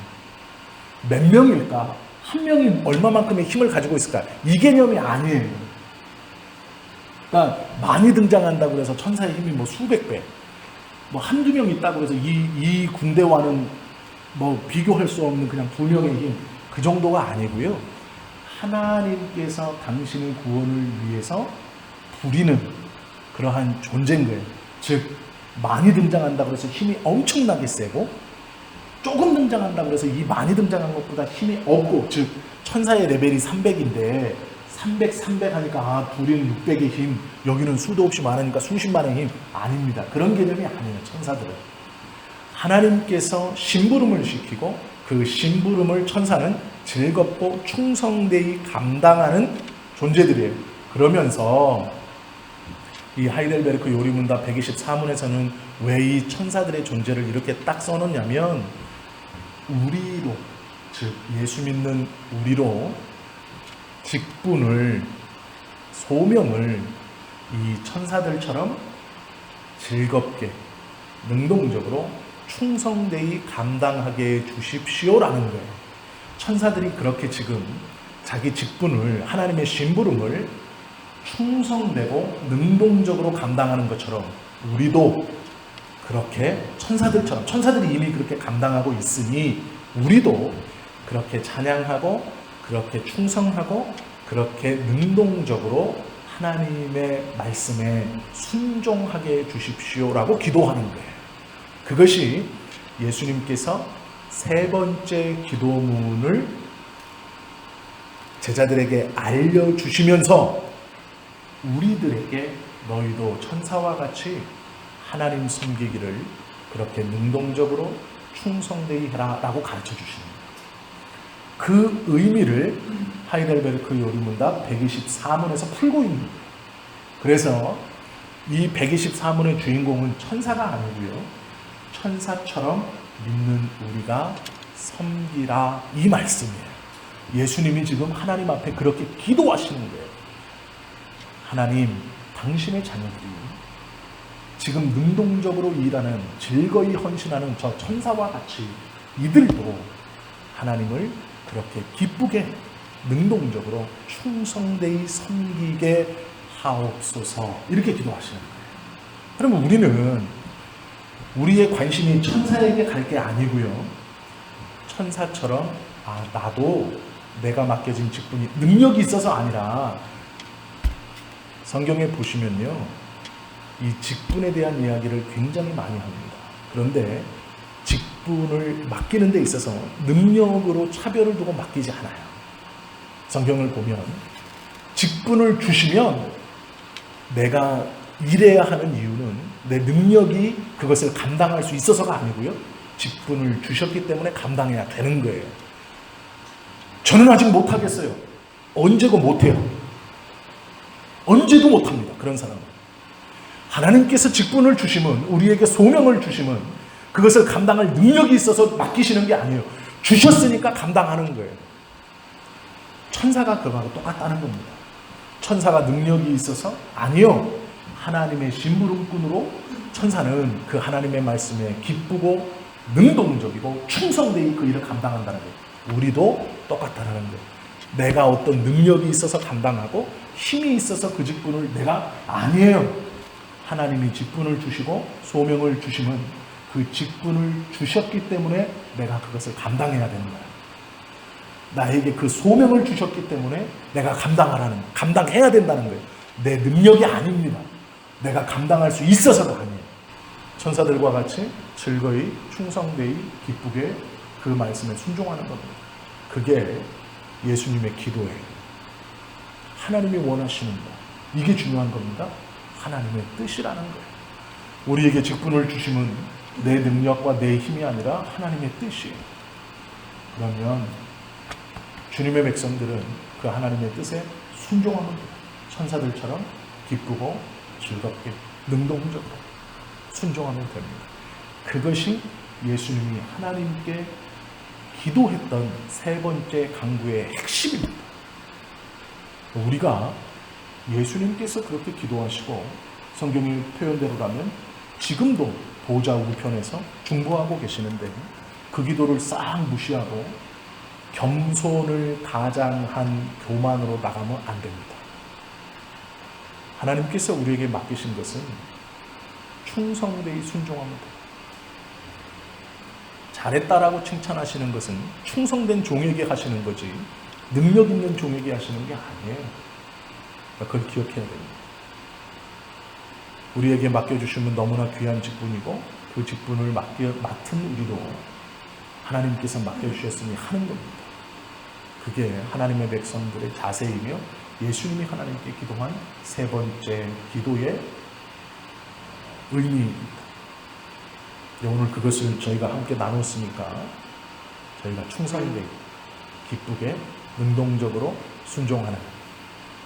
몇 명일까? 한 명이 얼마만큼의 힘을 가지고 있을까? 이 개념이 아니에요. 그러니까 많이 등장한다고 해서 천사의 힘이 뭐 수백 배, 뭐 한두 명 있다고 해서 이 군대와는 뭐 비교할 수 없는 그냥 2명의 힘, 그 정도가 아니고요. 하나님께서 당신의 구원을 위해서 부리는 그러한 존재인 거예요. 즉 많이 등장한다고 해서 힘이 엄청나게 세고, 조금 등장한다고 해서 이 많이 등장한 것보다 힘이 없고, 즉 천사의 레벨이 300인데 300 하니까 둘이는 600의 힘, 여기는 수도 없이 많으니까 수십만의 힘, 아닙니다. 그런 개념이 아니에요. 천사들은 하나님께서 심부름을 시키고 그 심부름을 천사는 즐겁고 충성되이 감당하는 존재들이에요. 그러면서 이 하이델베르크 요리문답 124문에서는 왜 이 천사들의 존재를 이렇게 딱 써놓냐면, 우리로, 즉 예수 믿는 우리로 직분을, 소명을 이 천사들처럼 즐겁게 능동적으로 충성되이 감당하게 해 주십시오라는 거예요. 천사들이 그렇게 지금 자기 직분을, 하나님의 심부름을 충성되고 능동적으로 감당하는 것처럼 우리도 그렇게 천사들처럼, 천사들이 이미 그렇게 감당하고 있으니 우리도 그렇게 찬양하고 그렇게 충성하고 그렇게 능동적으로 하나님의 말씀에 순종하게 해 주십시오라고 기도하는 거예요. 그것이 예수님께서 세 번째 기도문을 제자들에게 알려주시면서 우리들에게 너희도 천사와 같이 하나님 섬기기를 그렇게 능동적으로 충성되이 해라 라고 가르쳐 주시는 거예요. 그 의미를 하이델베르크 요리문답 124문에서 풀고 있는 거예요. 그래서 이 124문의 주인공은 천사가 아니고요, 천사처럼 믿는 우리가 섬기라, 이 말씀이에요. 예수님이 지금 하나님 앞에 그렇게 기도하시는 거예요. 하나님, 당신의 자녀들이 지금 능동적으로 일하는, 즐거이 헌신하는 저 천사와 같이 이들도 하나님을 그렇게 기쁘게 능동적으로 충성되이 섬기게 하옵소서, 이렇게 기도하시는 거예요. 그러면 우리는 우리의 관심이 천사에게 갈 게 아니고요, 천사처럼 나도 내가 맡겨진 직분이 능력이 있어서 아니라, 성경에 보시면요 이 직분에 대한 이야기를 굉장히 많이 합니다. 그런데 직분을 맡기는 데 있어서 능력으로 차별을 두고 맡기지 않아요. 성경을 보면 직분을 주시면 내가 일해야 하는 이유는 내 능력이 그것을 감당할 수 있어서가 아니고요, 직분을 주셨기 때문에 감당해야 되는 거예요. 저는 아직 못하겠어요. 언제고 못해요. 언제도 못합니다. 그런 사람은. 하나님께서 직분을 주시면, 우리에게 소명을 주시면 그것을 감당할 능력이 있어서 맡기시는 게 아니에요. 주셨으니까 감당하는 거예요. 천사가 그거하고 똑같다는 겁니다. 천사가 능력이 있어서? 아니요. 하나님의 심부름꾼으로 천사는 그 하나님의 말씀에 기쁘고 능동적이고 충성되이 그 일을 감당한다는 거예요. 우리도 똑같다는 거예요. 내가 어떤 능력이 있어서 감당하고 힘이 있어서 그 직분을 내가 아니에요. 하나님이 직분을 주시고 소명을 주시면 그 직분을 주셨기 때문에 내가 그것을 감당해야 되는 거야. 나에게 그 소명을 주셨기 때문에 내가 감당해야 된다는 거예요. 내 능력이 아닙니다. 내가 감당할 수 있어서가 아니에요. 천사들과 같이 즐거이 충성되이 기쁘게 그 말씀에 순종하는 겁니다. 그게 예수님의 기도예요. 하나님이 원하시는 것, 이게 중요한 겁니다. 하나님의 뜻이라는 거예요. 우리에게 직분을 주시면 내 능력과 내 힘이 아니라 하나님의 뜻이에요. 그러면 주님의 백성들은 그 하나님의 뜻에 순종하면 돼요. 천사들처럼 기쁘고 즐겁게 능동적으로 순종하면 됩니다. 그것이 예수님이 하나님께 기도했던 세 번째 강구의 핵심입니다. 우리가 예수님께서 그렇게 기도하시고 성경의 표현대로라면 지금도 보좌 우편에서 중보하고 계시는데 그 기도를 싹 무시하고 겸손을 가장한 교만으로 나가면 안 됩니다. 하나님께서 우리에게 맡기신 것은 충성되이 순종하면 돼요. 잘했다라고 칭찬하시는 것은 충성된 종에게 하시는 거지 능력 있는 종에게 하시는 게 아니에요. 그걸 기억해야 됩니다. 우리에게 맡겨주시면 너무나 귀한 직분이고 그 직분을 맡은 우리도 하나님께서 맡겨주셨으니 하는 겁니다. 그게 하나님의 백성들의 자세이며 예수님이 하나님께 기도한 세 번째 기도의 의미입니다. 오늘 그것을 저희가 함께 나눴으니까 저희가 충성되게 기쁘게 능동적으로 순종하는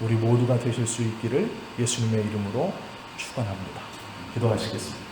우리 모두가 되실 수 있기를 예수님의 이름으로 축원합니다. 기도하시겠습니다.